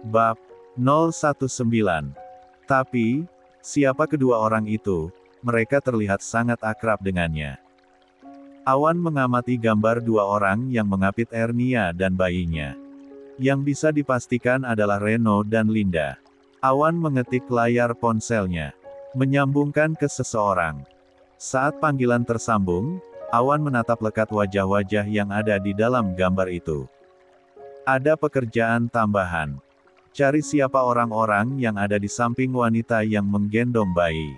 Bab 019. Tapi, siapa kedua orang itu? Mereka terlihat sangat akrab dengannya. Awan mengamati gambar dua orang yang mengapit Ernia dan bayinya. Yang bisa dipastikan adalah Reno dan Linda. Awan mengetik layar ponselnya, menyambungkan ke seseorang. Saat panggilan tersambung, Awan menatap lekat wajah-wajah yang ada di dalam gambar itu. Ada pekerjaan tambahan. Cari siapa orang-orang yang ada di samping wanita yang menggendong bayi.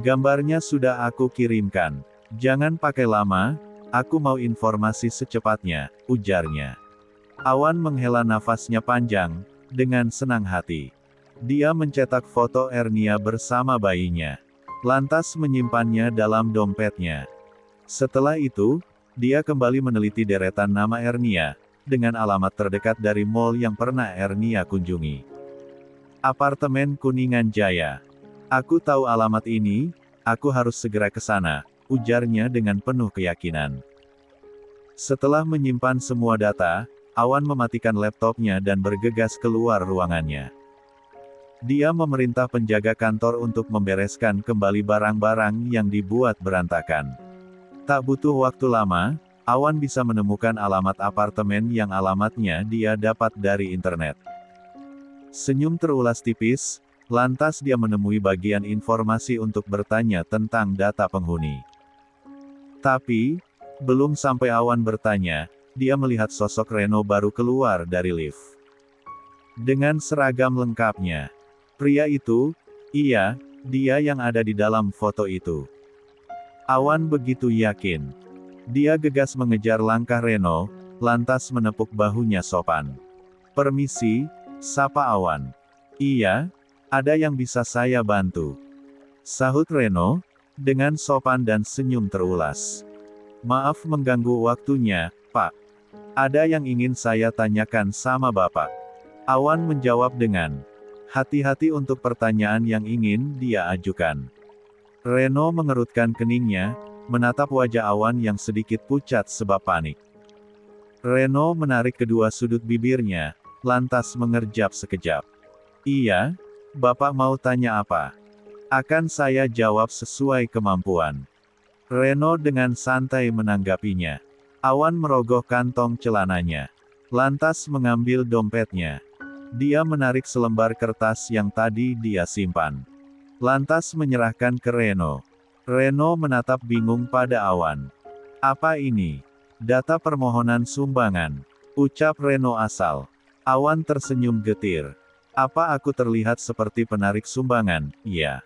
Gambarnya sudah aku kirimkan. Jangan pakai lama, aku mau informasi secepatnya, ujarnya. Awan menghela nafasnya panjang, dengan senang hati. Dia mencetak foto Ernia bersama bayinya. Lantas menyimpannya dalam dompetnya. Setelah itu, dia kembali meneliti deretan nama Ernia, dengan alamat terdekat dari mall yang pernah Ernia kunjungi. Apartemen Kuningan Jaya. Aku tahu alamat ini, aku harus segera ke sana, ujarnya dengan penuh keyakinan. Setelah menyimpan semua data, Awan mematikan laptopnya dan bergegas keluar ruangannya. Dia memerintah penjaga kantor untuk membereskan kembali barang-barang yang dibuat berantakan. Tak butuh waktu lama, Awan bisa menemukan alamat apartemen yang alamatnya dia dapat dari internet. Senyum terulas tipis, lantas dia menemui bagian informasi untuk bertanya tentang data penghuni. Tapi, belum sampai Awan bertanya, dia melihat sosok Reno baru keluar dari lift. Dengan seragam lengkapnya. Pria itu, iya, dia yang ada di dalam foto itu. Awan begitu yakin. Dia gegas mengejar langkah Reno, lantas menepuk bahunya sopan. Permisi, sapa Awan. Iya, ada yang bisa saya bantu? Sahut Reno, dengan sopan dan senyum terulas. Maaf mengganggu waktunya, Pak. Ada yang ingin saya tanyakan sama Bapak. Awan menjawab dengan hati-hati untuk pertanyaan yang ingin dia ajukan. Reno mengerutkan keningnya, menatap wajah Awan yang sedikit pucat sebab panik. Reno menarik kedua sudut bibirnya, lantas mengerjap sekejap. Iya, Bapak mau tanya apa? Akan saya jawab sesuai kemampuan. Reno dengan santai menanggapinya. Awan merogoh kantong celananya. Lantas mengambil dompetnya. Dia menarik selembar kertas yang tadi dia simpan. Lantas menyerahkan ke Reno. Reno menatap bingung pada Awan. Apa ini? Data permohonan sumbangan. Ucap Reno asal. Awan tersenyum getir. Apa aku terlihat seperti penarik sumbangan? Ya.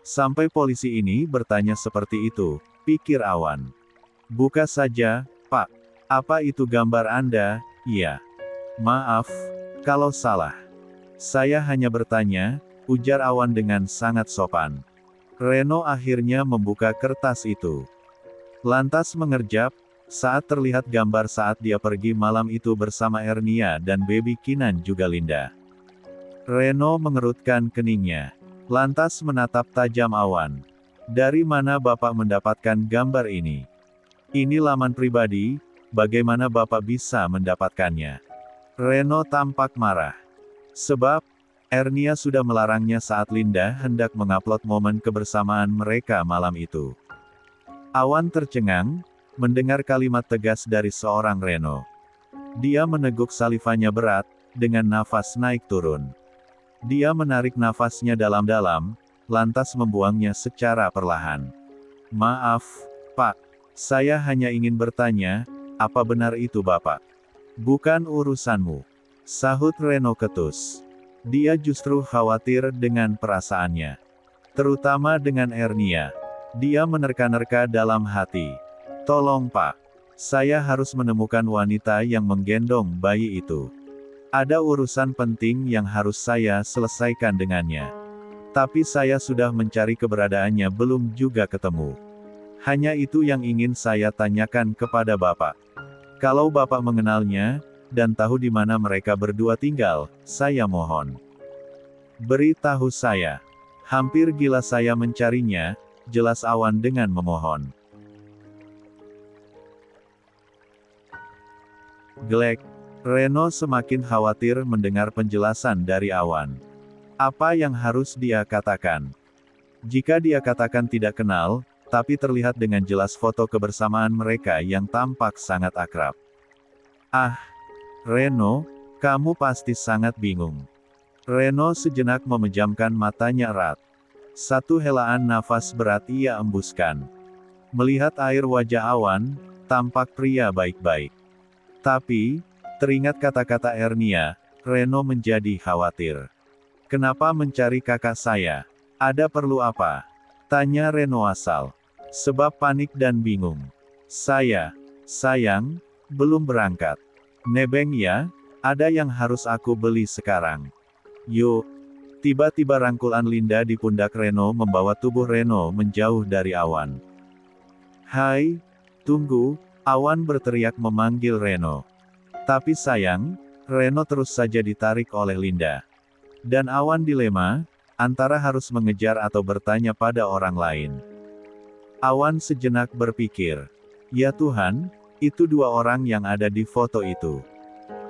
Sampai polisi ini bertanya seperti itu, pikir Awan. Buka saja, Pak. Apa itu gambar Anda? Ya. Maaf, kalau salah. Saya hanya bertanya, ujar Awan dengan sangat sopan. Reno akhirnya membuka kertas itu. Lantas mengerjap, saat terlihat gambar saat dia pergi malam itu bersama Ernia dan baby Kinan juga Linda. Reno mengerutkan keningnya. Lantas menatap tajam Awan. Dari mana Bapak mendapatkan gambar ini? Ini laman pribadi, bagaimana Bapak bisa mendapatkannya? Reno tampak marah. Sebab, Ernia sudah melarangnya saat Linda hendak mengupload momen kebersamaan mereka malam itu. Awan tercengang, mendengar kalimat tegas dari seorang Reno. Dia meneguk salivanya berat, dengan nafas naik turun. Dia menarik nafasnya dalam-dalam, lantas membuangnya secara perlahan. Maaf, Pak. Saya hanya ingin bertanya, apa benar itu Bapak? Bukan urusanmu. Sahut Reno ketus. Dia justru khawatir dengan perasaannya. Terutama dengan Ernia. Dia menerka-nerka dalam hati. Tolong Pak. Saya harus menemukan wanita yang menggendong bayi itu. Ada urusan penting yang harus saya selesaikan dengannya. Tapi saya sudah mencari keberadaannya belum juga ketemu. Hanya itu yang ingin saya tanyakan kepada Bapak. Kalau Bapak mengenalnya, dan tahu di mana mereka berdua tinggal, saya mohon. Beritahu saya. Hampir gila saya mencarinya, jelas Awan dengan memohon. Glek. Reno semakin khawatir mendengar penjelasan dari Awan. Apa yang harus dia katakan? Jika dia katakan tidak kenal, tapi terlihat dengan jelas foto kebersamaan mereka yang tampak sangat akrab. Ah, Reno, kamu pasti sangat bingung. Reno sejenak memejamkan matanya erat. Satu helaan nafas berat ia embuskan. Melihat air wajah Awan, tampak pria baik-baik. Tapi, teringat kata-kata Ernia, Reno menjadi khawatir. Kenapa mencari kakak saya? Ada perlu apa? Tanya Reno asal. Sebab panik dan bingung. Sayang, belum berangkat. Nebeng ya, ada yang harus aku beli sekarang. Yuk. Tiba-tiba rangkulan Linda di pundak Reno membawa tubuh Reno menjauh dari Awan. Hai, tunggu, Awan berteriak memanggil Reno. Tapi sayang, Reno terus saja ditarik oleh Linda. Dan Awan dilema, antara harus mengejar atau bertanya pada orang lain. Awan sejenak berpikir, ya Tuhan, itu dua orang yang ada di foto itu.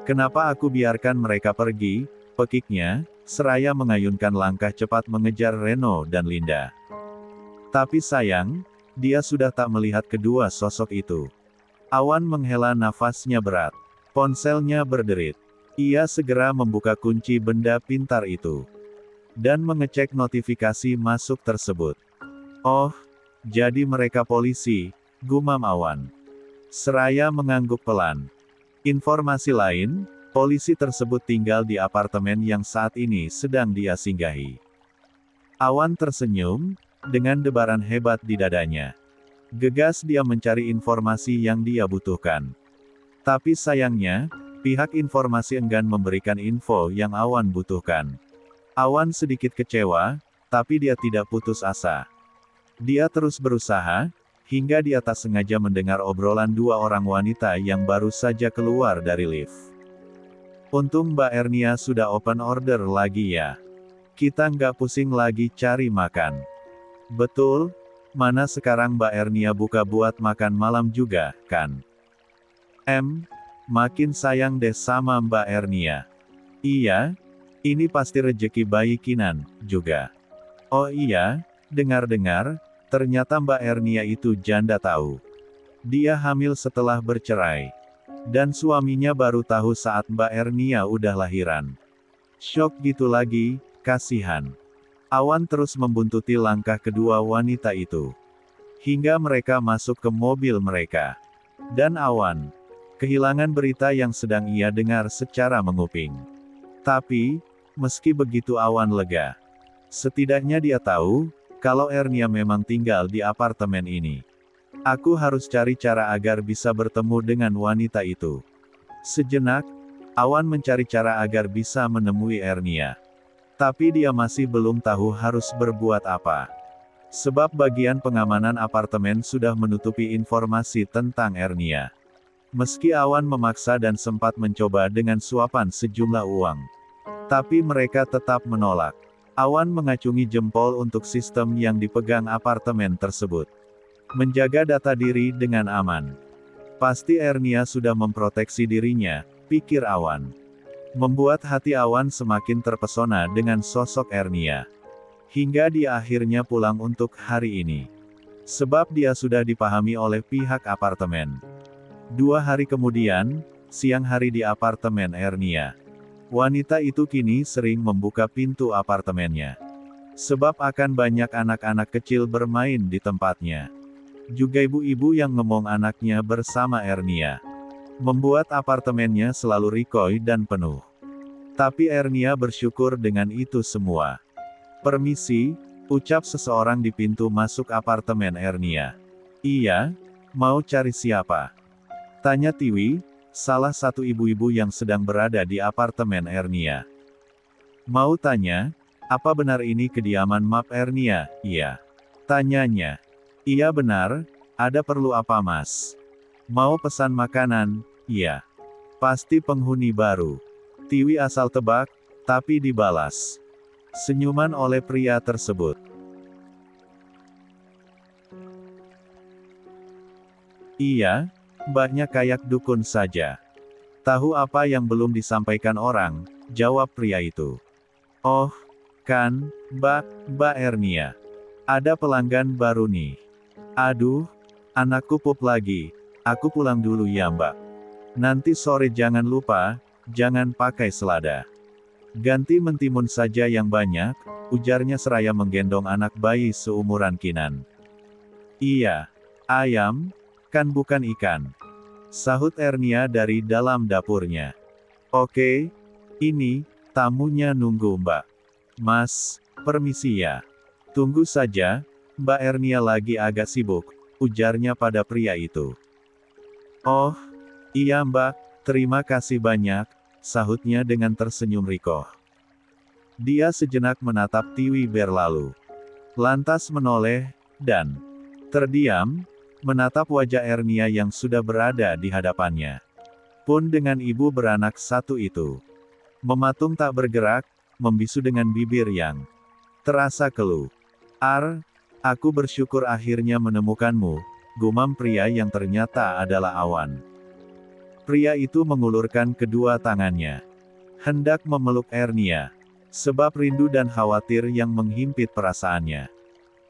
Kenapa aku biarkan mereka pergi, pekiknya, seraya mengayunkan langkah cepat mengejar Reno dan Linda. Tapi sayang, dia sudah tak melihat kedua sosok itu. Awan menghela nafasnya berat. Ponselnya berderit. Ia segera membuka kunci benda pintar itu. Dan mengecek notifikasi masuk tersebut. Oh, jadi mereka polisi, gumam Awan. Seraya mengangguk pelan. Informasi lain, polisi tersebut tinggal di apartemen yang saat ini sedang dia singgahi. Awan tersenyum, dengan debaran hebat di dadanya. Gegas dia mencari informasi yang dia butuhkan. Tapi sayangnya, pihak informasi enggan memberikan info yang Awan butuhkan. Awan sedikit kecewa, tapi dia tidak putus asa. Dia terus berusaha, hingga dia tak sengaja mendengar obrolan dua orang wanita yang baru saja keluar dari lift. Untung Mbak Ernia sudah open order lagi ya. Kita nggak pusing lagi cari makan. Betul, mana sekarang Mbak Ernia buka buat makan malam juga, kan? Makin sayang deh sama Mbak Ernia. Iya, ini pasti rejeki bayi Kinan, juga. Oh iya, dengar-dengar, ternyata Mbak Ernia itu janda tahu. Dia hamil setelah bercerai. Dan suaminya baru tahu saat Mbak Ernia udah lahiran. Syok gitu lagi, kasihan. Awan terus membuntuti langkah kedua wanita itu. Hingga mereka masuk ke mobil mereka. Dan Awan kehilangan berita yang sedang ia dengar secara menguping. Tapi, meski begitu Awan lega. Setidaknya dia tahu, kalau Ernia memang tinggal di apartemen ini. Aku harus cari cara agar bisa bertemu dengan wanita itu. Sejenak, Awan mencari cara agar bisa menemui Ernia. Tapi dia masih belum tahu harus berbuat apa. Sebab bagian pengamanan apartemen sudah menutupi informasi tentang Ernia. Meski Awan memaksa dan sempat mencoba dengan suapan sejumlah uang. Tapi mereka tetap menolak. Awan mengacungi jempol untuk sistem yang dipegang apartemen tersebut. Menjaga data diri dengan aman. Pasti Ernia sudah memproteksi dirinya, pikir Awan. Membuat hati Awan semakin terpesona dengan sosok Ernia. Hingga dia akhirnya pulang untuk hari ini. Sebab dia sudah dipahami oleh pihak apartemen. 2 hari kemudian, siang hari di apartemen Ernia. Wanita itu kini sering membuka pintu apartemennya. Sebab akan banyak anak-anak kecil bermain di tempatnya. Juga ibu-ibu yang ngemong anaknya bersama Ernia. Membuat apartemennya selalu rikoi dan penuh. Tapi Ernia bersyukur dengan itu semua. Permisi, ucap seseorang di pintu masuk apartemen Ernia. Iya, mau cari siapa? Tanya Tiwi, salah satu ibu-ibu yang sedang berada di apartemen Ernia. Mau tanya, apa benar ini kediaman Map Ernia? Iya. Tanyanya. Iya benar, ada perlu apa Mas? Mau pesan makanan? Iya. Pasti penghuni baru. Tiwi asal tebak, tapi dibalas senyuman oleh pria tersebut. Iya, mbaknya kayak dukun saja. Tahu apa yang belum disampaikan orang, jawab pria itu. Oh, kan, Mbak Ernia. Ada pelanggan baru nih. Aduh, anakku pup lagi. Aku pulang dulu ya Mbak. Nanti sore jangan lupa, jangan pakai selada. Ganti mentimun saja yang banyak, ujarnya seraya menggendong anak bayi seumuran Kinan. Iya, ayam, kan bukan ikan. Sahut Ernia dari dalam dapurnya. Oke, ini, tamunya nunggu Mbak. Mas, permisi ya. Tunggu saja, Mbak Ernia lagi agak sibuk, ujarnya pada pria itu. Oh, iya Mbak, terima kasih banyak, sahutnya dengan tersenyum rikoh. Dia sejenak menatap Tiwi berlalu. Lantas menoleh, dan terdiam, menatap wajah Ernia yang sudah berada di hadapannya. Pun dengan ibu beranak satu itu. Mematung tak bergerak, membisu dengan bibir yang terasa keluh. Aku bersyukur akhirnya menemukanmu, gumam pria yang ternyata adalah Awan. Pria itu mengulurkan kedua tangannya. Hendak memeluk Ernia. Sebab rindu dan khawatir yang menghimpit perasaannya.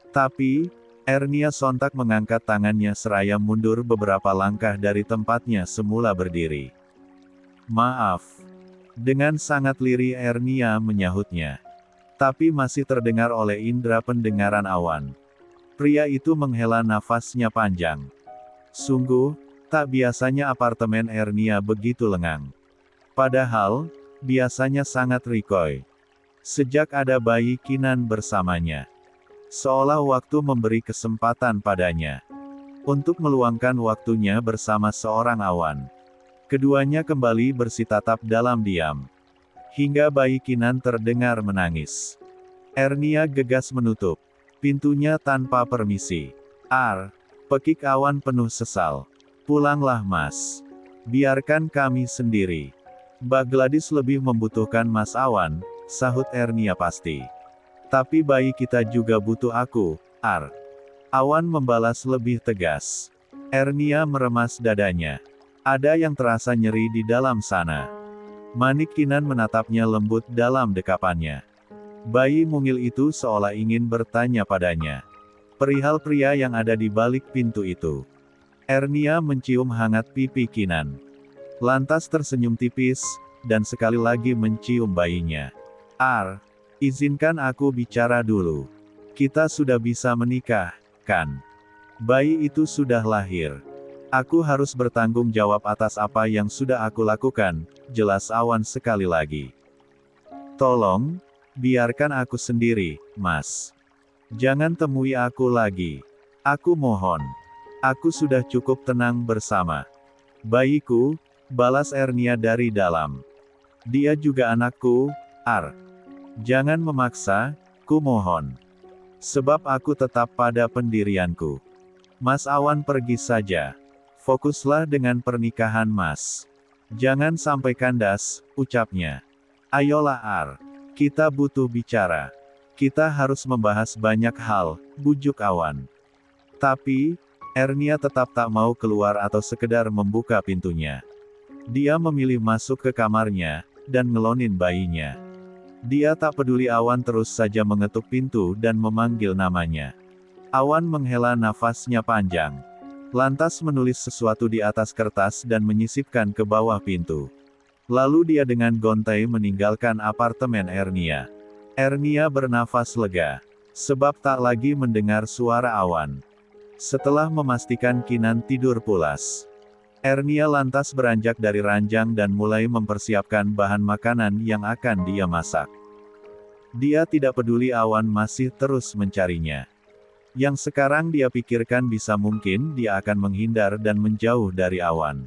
Tapi, Ernia sontak mengangkat tangannya seraya mundur beberapa langkah dari tempatnya semula berdiri. Maaf. Dengan sangat lirih Ernia menyahutnya. Tapi masih terdengar oleh indera pendengaran Awan. Pria itu menghela nafasnya panjang. Sungguh, tak biasanya apartemen Ernia begitu lengang. Padahal, biasanya sangat rikoi. Sejak ada bayi Kinan bersamanya. Seolah waktu memberi kesempatan padanya. Untuk meluangkan waktunya bersama seorang Awan. Keduanya kembali bersitatap dalam diam. Hingga bayi Kinan terdengar menangis. Ernia gegas menutup pintunya tanpa permisi. Pekik Awan penuh sesal. Pulanglah Mas. Biarkan kami sendiri. Mbak Gladys lebih membutuhkan Mas Awan, sahut Ernia pasti. Tapi bayi kita juga butuh aku, Awan membalas lebih tegas. Ernia meremas dadanya. Ada yang terasa nyeri di dalam sana. Manik Kinan menatapnya lembut dalam dekapannya. Bayi mungil itu seolah ingin bertanya padanya. Perihal pria yang ada di balik pintu itu. Ernia mencium hangat pipi Kinan. Lantas tersenyum tipis, dan sekali lagi mencium bayinya. Izinkan aku bicara dulu. Kita sudah bisa menikah, kan? Bayi itu sudah lahir. Aku harus bertanggung jawab atas apa yang sudah aku lakukan, jelas Awan sekali lagi. Tolong, biarkan aku sendiri, Mas. Jangan temui aku lagi. Aku mohon. Aku sudah cukup tenang bersama bayiku, balas Ernia dari dalam. Dia juga anakku, Jangan memaksa, ku mohon. Sebab aku tetap pada pendirianku. Mas Awan pergi saja. Fokuslah dengan pernikahan Mas. Jangan sampai kandas, ucapnya. Ayolah kita butuh bicara. Kita harus membahas banyak hal, bujuk Awan. Tapi, Ernia tetap tak mau keluar atau sekedar membuka pintunya. Dia memilih masuk ke kamarnya, dan ngelonin bayinya. Dia tak peduli Awan terus saja mengetuk pintu dan memanggil namanya. Awan menghela nafasnya panjang. Lantas menulis sesuatu di atas kertas dan menyisipkan ke bawah pintu. Lalu dia dengan gontai meninggalkan apartemen Ernia. Ernia bernafas lega. Sebab tak lagi mendengar suara Awan. Setelah memastikan Kinan tidur pulas. Ernia lantas beranjak dari ranjang dan mulai mempersiapkan bahan makanan yang akan dia masak. Dia tidak peduli Awan masih terus mencarinya. Yang sekarang dia pikirkan bisa mungkin dia akan menghindar dan menjauh dari Awan.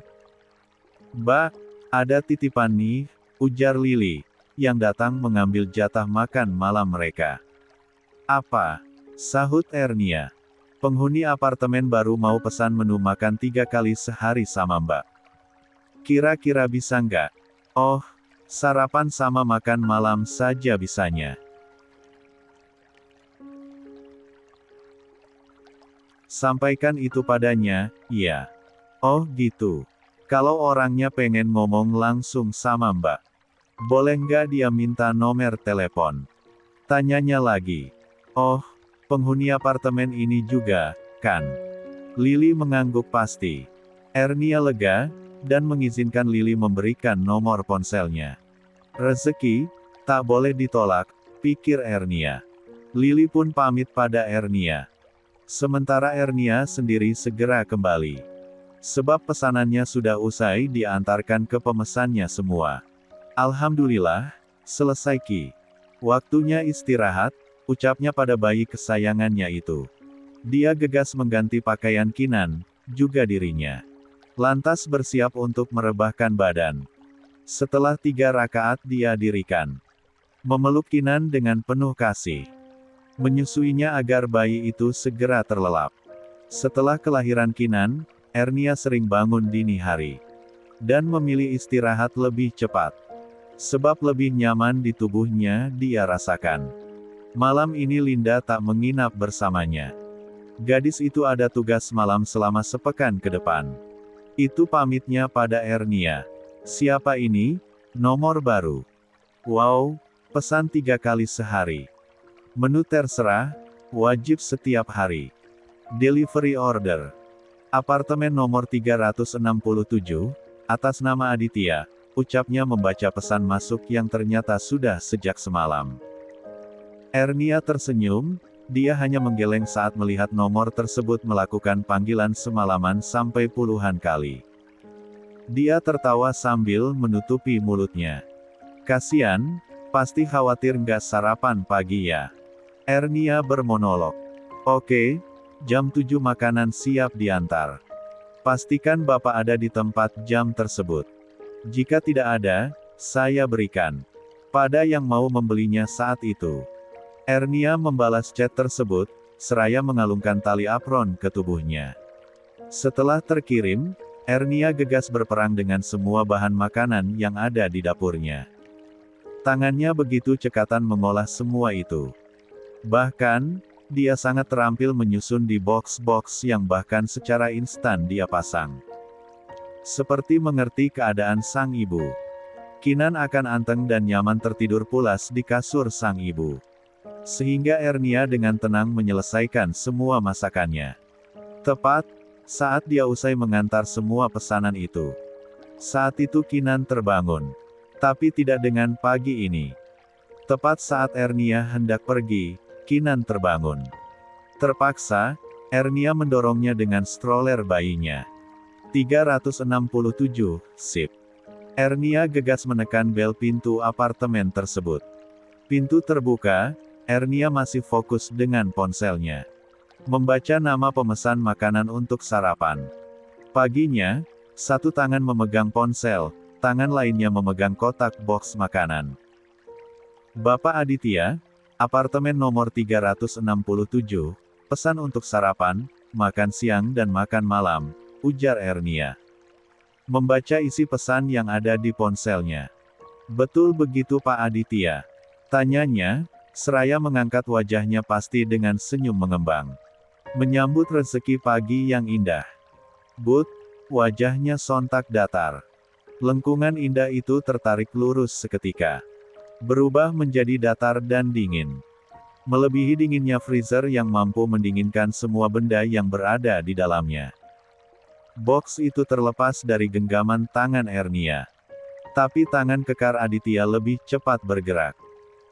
Mbak, ada titipan nih, ujar Lili, yang datang mengambil jatah makan malam mereka. Apa? Sahut Ernia. Penghuni apartemen baru mau pesan menu makan 3 kali sehari sama Mbak. Kira-kira bisa nggak? Oh, sarapan sama makan malam saja bisanya. Sampaikan itu padanya, ya. Oh gitu. Kalau orangnya pengen ngomong langsung sama Mbak. Boleh nggak dia minta nomor telepon? Tanyanya lagi. Oh, penghuni apartemen ini juga, kan? Lily mengangguk pasti. Ernia lega, dan mengizinkan Lily memberikan nomor ponselnya. Rezeki, tak boleh ditolak, pikir Ernia. Lily pun pamit pada Ernia. Sementara Ernia sendiri segera kembali. Sebab pesanannya sudah usai diantarkan ke pemesannya semua. Alhamdulillah, selesai Ki. Waktunya istirahat, ucapnya pada bayi kesayangannya itu. Dia gegas mengganti pakaian Kinan, juga dirinya. Lantas bersiap untuk merebahkan badan. Setelah 3 rakaat dia dirikan. Memeluk Kinan dengan penuh kasih. Menyusuinya agar bayi itu segera terlelap. Setelah kelahiran Kinan, Ernia sering bangun dini hari. Dan memilih istirahat lebih cepat. Sebab lebih nyaman di tubuhnya dia rasakan. Malam ini Linda tak menginap bersamanya. Gadis itu ada tugas malam selama sepekan ke depan. Itu pamitnya pada Ernia. Siapa ini? Nomor baru. Wow, pesan 3 kali sehari. Menu terserah, wajib setiap hari. Delivery order. Apartemen nomor 367, atas nama Aditya, ucapnya membaca pesan masuk yang ternyata sudah sejak semalam. Ernia tersenyum, dia hanya menggeleng saat melihat nomor tersebut melakukan panggilan semalaman sampai puluhan kali. Dia tertawa sambil menutupi mulutnya. Kasian, pasti khawatir nggak sarapan pagi ya. Ernia bermonolog. Oke. Jam 7 makanan siap diantar. Pastikan Bapak ada di tempat jam tersebut. Jika tidak ada, saya berikan. Pada yang mau membelinya saat itu. Ernia membalas chat tersebut, seraya mengalungkan tali apron ke tubuhnya. Setelah terkirim, Ernia gegas berperang dengan semua bahan makanan yang ada di dapurnya. Tangannya begitu cekatan mengolah semua itu. Bahkan, dia sangat terampil menyusun di box-box yang bahkan secara instan dia pasang. Seperti mengerti keadaan sang ibu. Kinan akan anteng dan nyaman tertidur pulas di kasur sang ibu. Sehingga Ernia dengan tenang menyelesaikan semua masakannya. Tepat saat dia usai mengantar semua pesanan itu. Saat itu Kinan terbangun. Tapi tidak dengan pagi ini. Tepat saat Ernia hendak pergi, Kinan terbangun. Terpaksa, Ernia mendorongnya dengan stroller bayinya. 367, sip. Ernia gegas menekan bel pintu apartemen tersebut. Pintu terbuka, Ernia masih fokus dengan ponselnya. Membaca nama pemesan makanan untuk sarapan. Paginya, satu tangan memegang ponsel, tangan lainnya memegang kotak box makanan. Bapak Aditya, apartemen nomor 367, pesan untuk sarapan, makan siang dan makan malam, ujar Ernia. Membaca isi pesan yang ada di ponselnya. Betul begitu Pak Aditya? Tanyanya, seraya mengangkat wajahnya pasti dengan senyum mengembang. Menyambut rezeki pagi yang indah. But, wajahnya sontak datar. Lengkungan indah itu tertarik lurus seketika. Berubah menjadi datar dan dingin. Melebihi dinginnya freezer yang mampu mendinginkan semua benda yang berada di dalamnya. Box itu terlepas dari genggaman tangan Ernia. Tapi tangan kekar Aditya lebih cepat bergerak.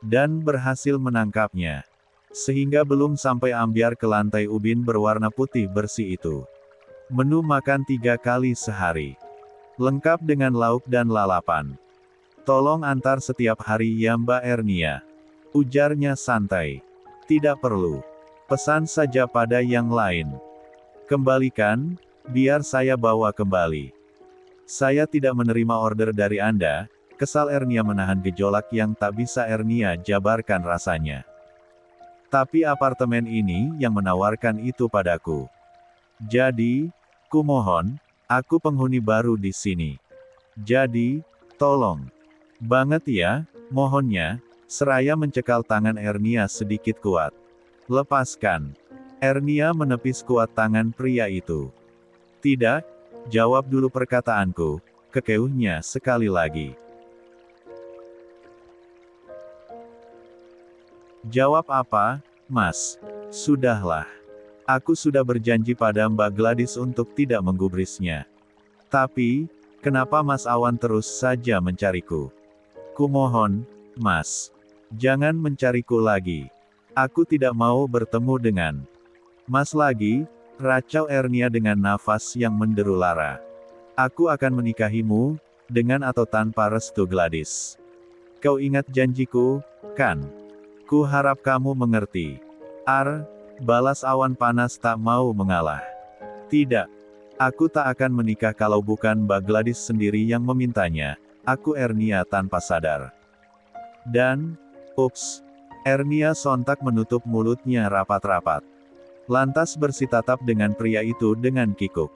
Dan berhasil menangkapnya. Sehingga belum sampai ambyar ke lantai ubin berwarna putih bersih itu. Menu makan 3 kali sehari. Lengkap dengan lauk dan lalapan. Tolong antar setiap hari ya Mbak Ernia. Ujarnya santai. Tidak perlu. Pesan saja pada yang lain. Kembalikan, biar saya bawa kembali. Saya tidak menerima order dari Anda, kesal Ernia menahan gejolak yang tak bisa Ernia jabarkan rasanya. Tapi apartemen ini yang menawarkan itu padaku. Jadi, kumohon, aku penghuni baru di sini. Jadi, tolong. Banget ya, mohonnya, seraya mencekal tangan Ernia sedikit kuat. Lepaskan. Ernia menepis kuat tangan pria itu. Tidak, Jawab dulu perkataanku, kekeuhnya sekali lagi. Jawab apa, Mas? Sudahlah. Aku sudah berjanji pada Mbak Gladys untuk tidak menggubrisnya. Tapi, kenapa Mas Awan terus saja mencariku? Kumohon, Mas. Jangan mencariku lagi. Aku tidak mau bertemu dengan Mas lagi, racau Ernia dengan nafas yang menderu lara. Aku akan menikahimu, dengan atau tanpa restu Gladys. Kau ingat janjiku, kan? Ku harap kamu mengerti. Balas Awan panas tak mau mengalah. Tidak. Aku tak akan menikah kalau bukan Mbak Gladys sendiri yang memintanya. Aku Ernia tanpa sadar. Dan, ups. Ernia sontak menutup mulutnya rapat-rapat. Lantas bersitatap dengan pria itu dengan kikuk.